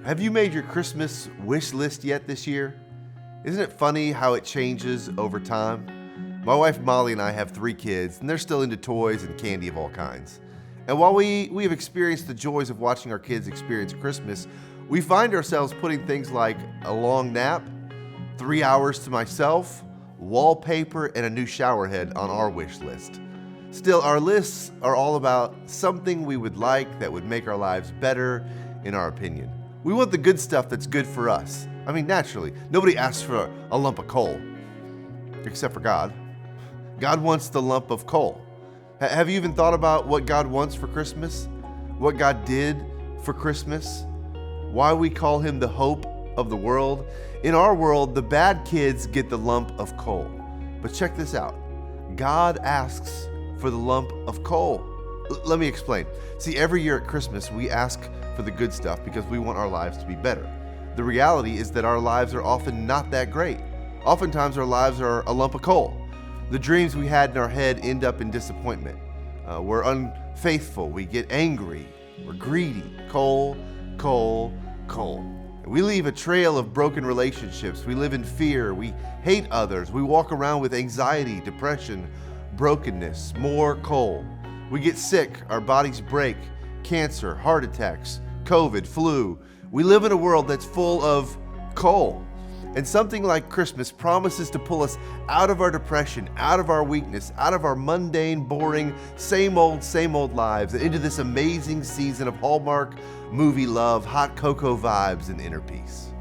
Have you made your Christmas wish list yet this year? Isn't it funny how it changes over time? My wife Molly and I have 3 kids, and they're still into toys and candy of all kinds. And while we have experienced the joys of watching our kids experience Christmas, we find ourselves putting things like a long nap, 3 hours to myself, wallpaper, and a new shower head on our wish list. Still, our lists are all about something we would like that would make our lives better, in our opinion. We want the good stuff that's good for us. I mean, naturally, nobody asks for a lump of coal, except for God. God wants the lump of coal. Have you even thought about what God wants for Christmas? What God did for Christmas? Why we call him the hope of the world? In our world, the bad kids get the lump of coal. But check this out. God asks for the lump of coal. Let me explain. See, every year at Christmas, we ask for the good stuff because we want our lives to be better. The reality is that our lives are often not that great. Oftentimes, our lives are a lump of coal. The dreams we had in our head end up in disappointment. We're unfaithful. We get angry. We're greedy. Coal, coal, coal. We leave a trail of broken relationships. We live in fear. We hate others. We walk around with anxiety, depression, brokenness, more coal. We get sick. Our bodies break. Cancer, heart attacks, COVID, flu. We live in a world that's full of coal. And something like Christmas promises to pull us out of our depression, out of our weakness, out of our mundane, boring, same old lives, and into this amazing season of Hallmark movie love, hot cocoa vibes, and inner peace.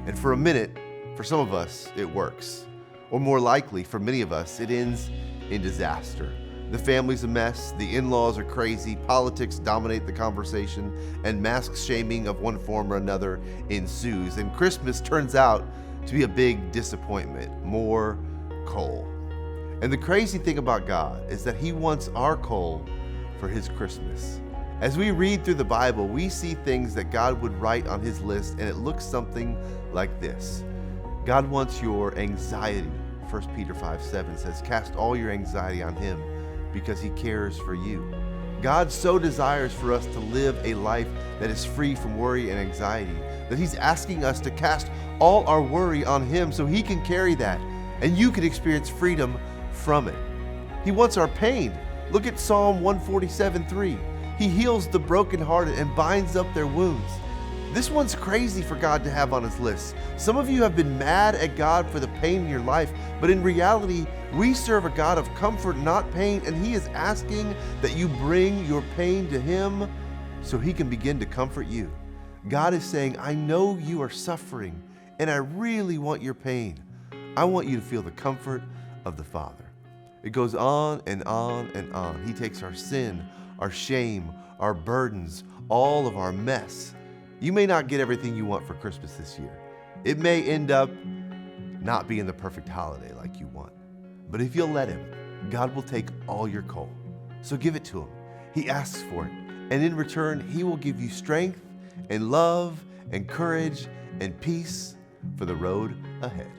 And for a minute, for some of us, it works. Or more likely, for many of us, it ends in disaster. The family's a mess, the in-laws are crazy, politics dominate the conversation, and mask shaming of one form or another ensues. And Christmas turns out to be a big disappointment, more coal. And the crazy thing about God is that he wants our coal for his Christmas. As we read through the Bible, we see things that God would write on his list, and it looks something like this. God wants your anxiety. 1 Peter 5:7 says, cast all your anxiety on him because he cares for you. God so desires for us to live a life that is free from worry and anxiety that he's asking us to cast all our worry on him so he can carry that and you can experience freedom from it. He wants our pain. Look at Psalm 147:3. He heals the brokenhearted and binds up their wounds. This one's crazy for God to have on his list. Some of you have been mad at God for the pain in your life, but in reality, we serve a God of comfort, not pain, and he is asking that you bring your pain to him so he can begin to comfort you. God is saying, I know you are suffering, and I really want your pain. I want you to feel the comfort of the Father. It goes on and on and on. He takes our sin, our shame, our burdens, all of our mess. You may not get everything you want for Christmas this year. It may end up not being the perfect holiday like you want. But if you'll let him, God will take all your coal. So give it to him. He asks for it. And in return, he will give you strength and love and courage and peace for the road ahead.